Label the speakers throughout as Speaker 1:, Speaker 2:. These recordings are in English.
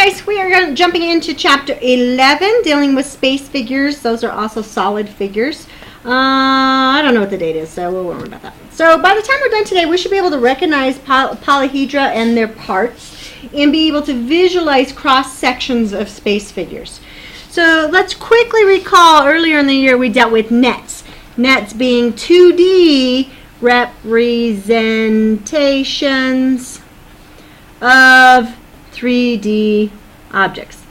Speaker 1: guys, we are jumping into chapter 11, dealing with space figures. Those are also solid figures. I don't know what the date is, so we'll worry about that. So by the time we're done today, we should be able to recognize polyhedra and their parts and be able to visualize cross sections of space figures. So let's quickly recall earlier in the year we dealt with nets. Nets being 2D representations of 3D objects.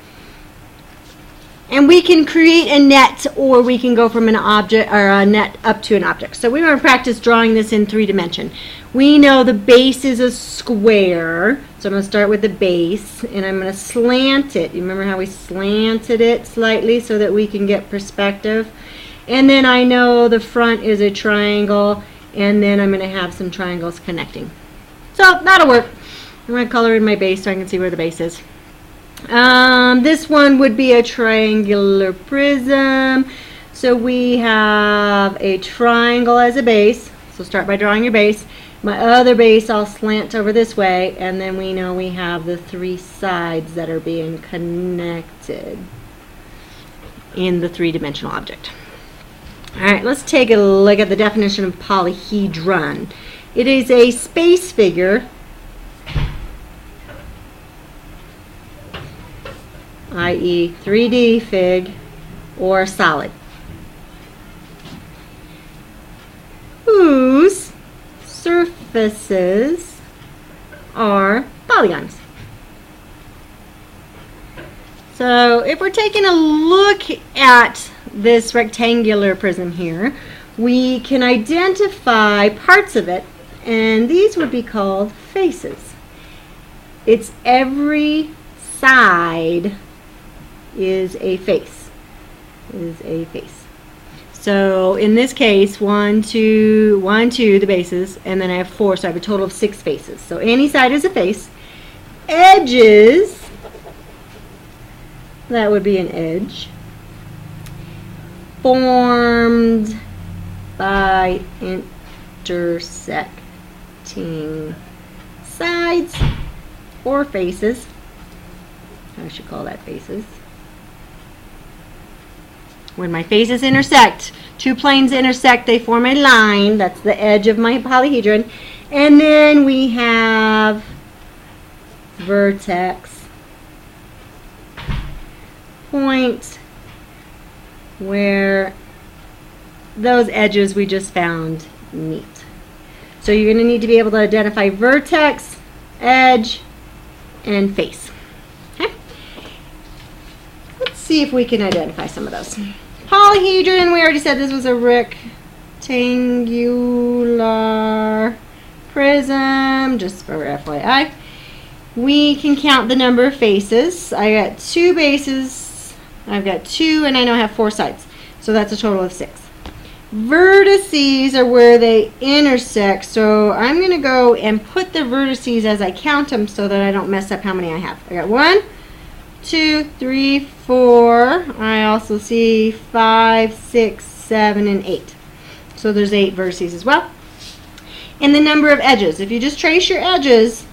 Speaker 1: And we can create a net, or we can go from an object or a net up to an object. So we want to practice drawing this in 3-dimension. We know the base is a square, so I'm going to start with the base, and I'm going to slant it. You remember how we slanted it slightly so that we can get perspective? And then I know the front is a triangle, and then I'm going to have some triangles connecting. So that'll work. I'm going to color in my base so I can see where the base is. This one would be a triangular prism. So we have a triangle as a base. So start by drawing your base. My other base I'll slant over this way, and then we know we have the 3 sides that are being connected in the 3-dimensional object. Alright, let's take a look at the definition of polyhedron. It is a space figure, i.e. 3D fig or solid, whose surfaces are polygons. So if we're taking a look at this rectangular prism here, we can identify parts of it, and these would be called faces. It's every side is a face. So in this case, 1, 2, the bases, and then I have 4, so I have a total of 6 faces. So any side is a face. Edges, that would be an edge, formed by intersecting sides or faces. I should call that faces. When my faces intersect, 2 planes intersect, they form a line. That's the edge of my polyhedron. And then we have vertex, point, where those edges we just found meet. So you're going to need to be able to identify vertex, edge, and face. Okay? Let's see if we can identify some of those. Polyhedron, we already said this was a rectangular prism, just for FYI. We can count the number of faces. I got 2 bases, I've got 2, and I know I have 4 sides. So that's a total of 6. Vertices are where they intersect, so I'm going to go and put the vertices as I count them so that I don't mess up how many I have. I got 1, 2, 3, 4. I also see 5, 6, 7, and 8. So there's 8 vertices as well. And the number of edges. If you just trace your edges,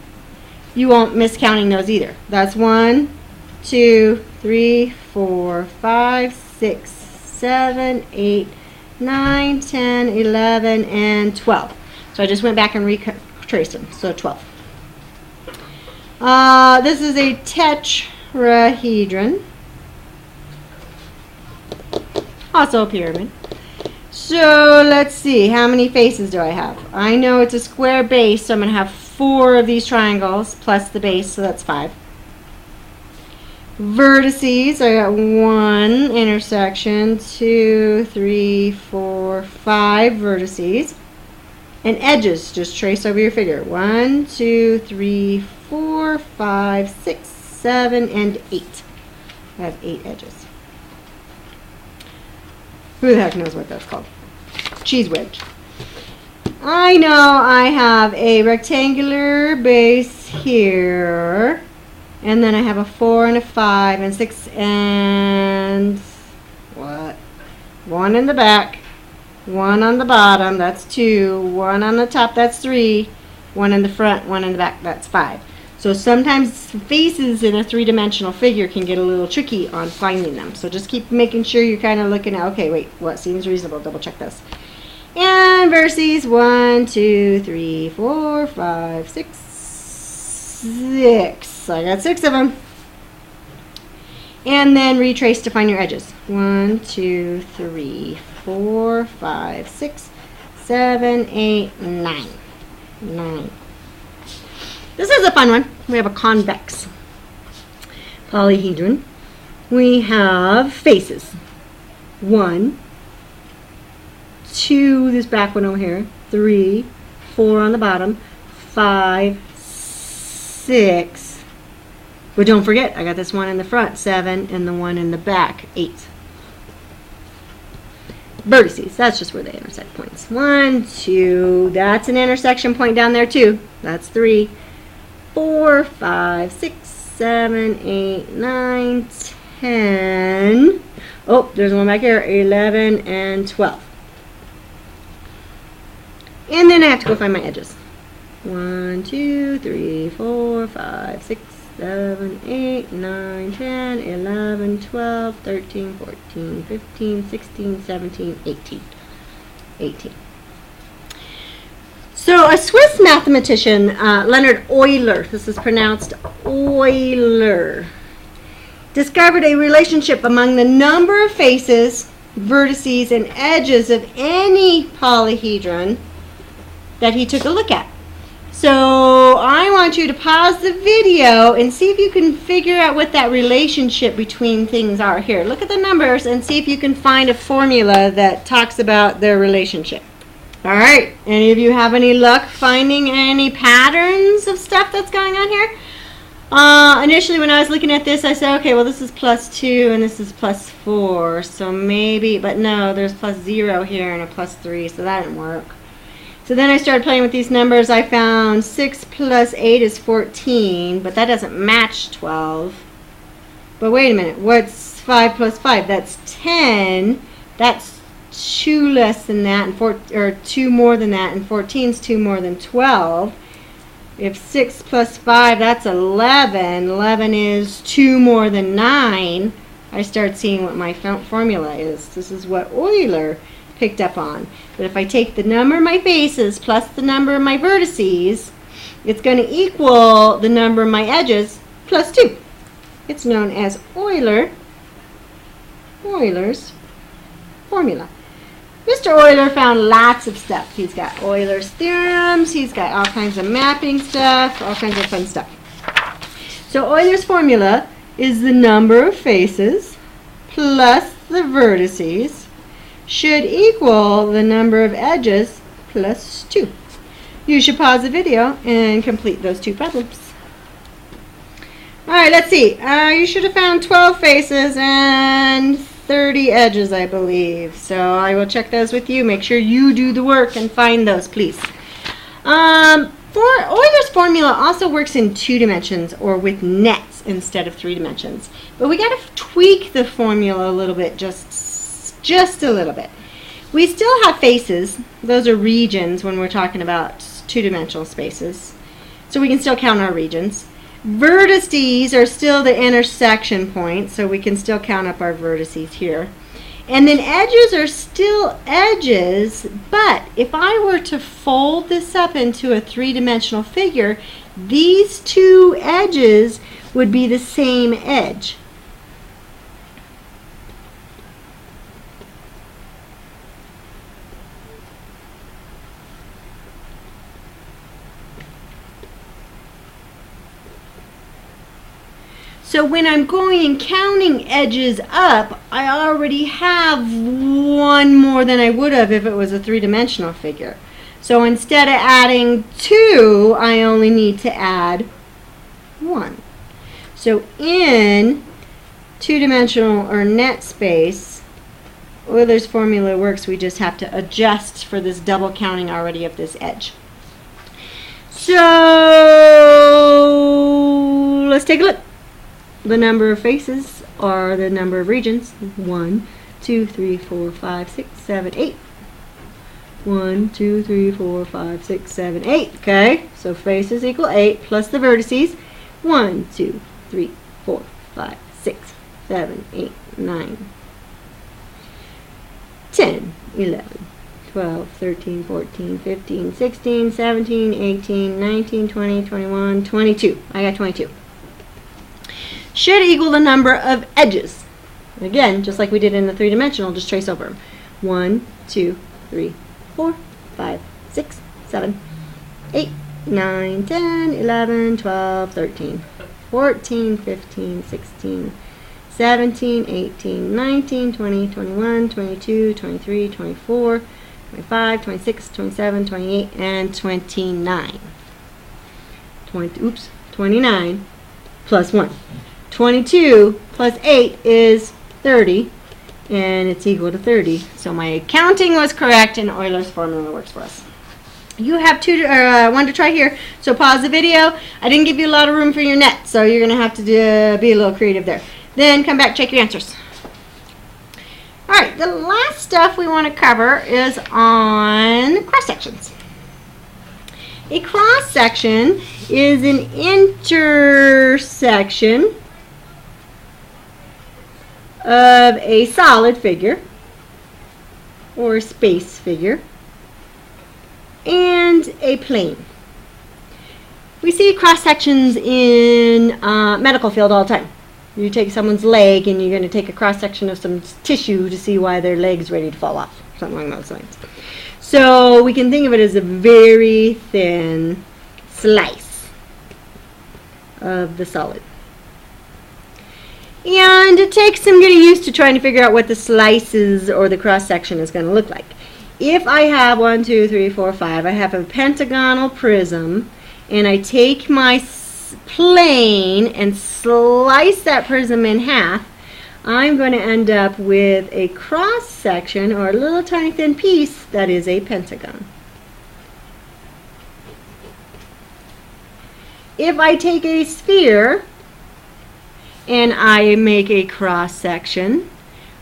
Speaker 1: you won't miss counting those either. That's 1, 2, 3, 4, 5, 6, 7, 8, 9, 10, 11, and 12. So I just went back and retraced them. So 12. This is a tetrahedron. Also a pyramid. So let's see, how many faces do I have? I know it's a square base, so I'm going to have 4 of these triangles plus the base, so that's 5. Vertices, I got 1 intersection, 2, 3, 4, 5 vertices. And edges, just trace over your figure. 1, 2, 3, 4, 5, 6, 7, and 8. I have 8 edges. Who the heck knows what that's called? Cheese wedge. I know I have a rectangular base here, and then I have a 4 and a 5 and 6 and what? 1 in the back, 1 on the bottom, that's 2, 1 on the top, that's 3, 1 in the front, 1 in the back, that's 5. So So sometimes faces in a three-dimensional figure can get a little tricky on finding them. So just keep making sure you're kind of looking at, okay, wait, what seems reasonable? Double check this. And vertices 1, 2, 3, 4, 5, 6, 6. I got 6 of them. And then retrace to find your edges. 1, 2, 3, 4, 5, 6, 7, 8, 9. 9. This is a fun one. We have a convex polyhedron. We have faces. 1, 2, this back one over here, 3, 4 on the bottom, 5, 6. But don't forget, I got this one in the front, 7, and the one in the back, 8. Vertices, that's just where they intersect points. 1, 2, that's an intersection point down there too. That's 3, 4, 5, 6, 7, 8, 9, 10. Oh, there's one back here, 11 and 12. And then I have to go find my edges. 1, 2, 3, 4, 5, 6, 7, 8, 9, 10, 11, 12, 13, 14, 15, 16, 17, 18. 18. So a Swiss mathematician, Leonard Euler, this is pronounced Euler, discovered a relationship among the number of faces, vertices, and edges of any polyhedron that he took a look at. So I want you to pause the video and see if you can figure out what that relationship between things are. Here, look at the numbers and see if you can find a formula that talks about their relationship. All right, any of you have any luck finding any patterns of stuff that's going on here? Initially when I was looking at this, I said, okay, well this is +2 and this is +4, so maybe, but no, there's +0 here and a +3, so that didn't work. So then I started playing with these numbers. I found 6 plus 8 is 14, but that doesn't match 12. But wait a minute, what's 5 plus 5? That's 10. That's 2 less than that, and 2 more than that, and 14 is 2 more than 12. If 6 plus 5, that's 11. 11 is 2 more than 9. I start seeing what my formula is. This is what Euler picked up on. But if I take the number of my faces plus the number of my vertices, it's going to equal the number of my edges plus 2. It's known as Euler's formula. Mr. Euler found lots of stuff. He's got Euler's theorems, he's got all kinds of mapping stuff, all kinds of fun stuff. So Euler's formula is the number of faces plus the vertices should equal the number of edges plus 2. You should pause the video and complete those 2 problems. Alright, let's see. You should have found 12 faces and 30 edges, I believe. So I will check those with you. Make sure you do the work and find those, please. Euler's formula also works in 2 dimensions or with nets instead of 3 dimensions. But we got to tweak the formula a little bit, just a little bit. We still have faces. Those are regions when we're talking about 2-dimensional spaces. So we can still count our regions. Vertices are still the intersection points, so we can still count up our vertices here. And then edges are still edges, but if I were to fold this up into a 3-dimensional figure, these 2 edges would be the same edge. So when I'm going and counting edges up, I already have 1 more than I would have if it was a 3-dimensional figure. So instead of adding 2, I only need to add 1. So in 2-dimensional or net space, Euler's formula works. We just have to adjust for this double counting already of this edge. So let's take a look. The number of faces are the number of regions. 1, 2, 3, 4, 5, 6, 7, 8. 1, 2, 3, 4, 5, 6, 7, 8. Okay, so faces equal 8 plus the vertices. 1, 2, 3, 4, 5, 6, 7, 8, 9, 10, 11, 12, 13, 14, 15, 16, 17, 18, 19, 20, 21, 22. I got 22. Should equal the number of edges. Again, just like we did in the three-dimensional, just trace over them. 1, 2, 3, 4, 5, 6, 7, 8, 9, 10, 11, 12, 13, 14, 15, 16, 17, 18, 19, 20, 21, 22, 23, 24, 25, 26, 27, 28, and 29. 29 plus 1. 22 plus 8 is 30, and it's equal to 30. So my counting was correct, and Euler's formula works for us. You have one to try here, so pause the video. I didn't give you a lot of room for your net, so you're going to have to be a little creative there. Then come back, check your answers. All right, the last stuff we want to cover is on cross-sections. A cross-section is an intersection of a solid figure or space figure and a plane. We see cross-sections in medical field all the time. You take someone's leg and you're going to take a cross-section of some tissue to see why their leg's ready to fall off, something along those lines. So we can think of it as a very thin slice of the solid. And it takes some getting used to trying to figure out what the slices or the cross-section is going to look like. If I have 1, 2, 3, 4, 5, I have a pentagonal prism, and I take my plane and slice that prism in half, I'm going to end up with a cross-section or a little tiny thin piece that is a pentagon. If I take a sphere and I make a cross-section,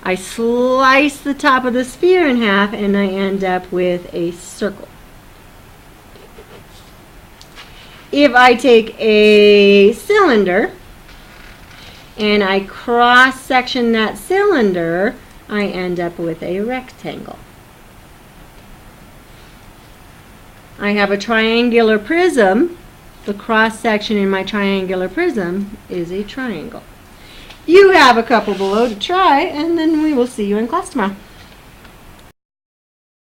Speaker 1: I slice the top of the sphere in half and I end up with a circle. If I take a cylinder and I cross-section that cylinder, I end up with a rectangle. I have a triangular prism. The cross-section in my triangular prism is a triangle. You have a couple below to try, and then we will see you in class tomorrow.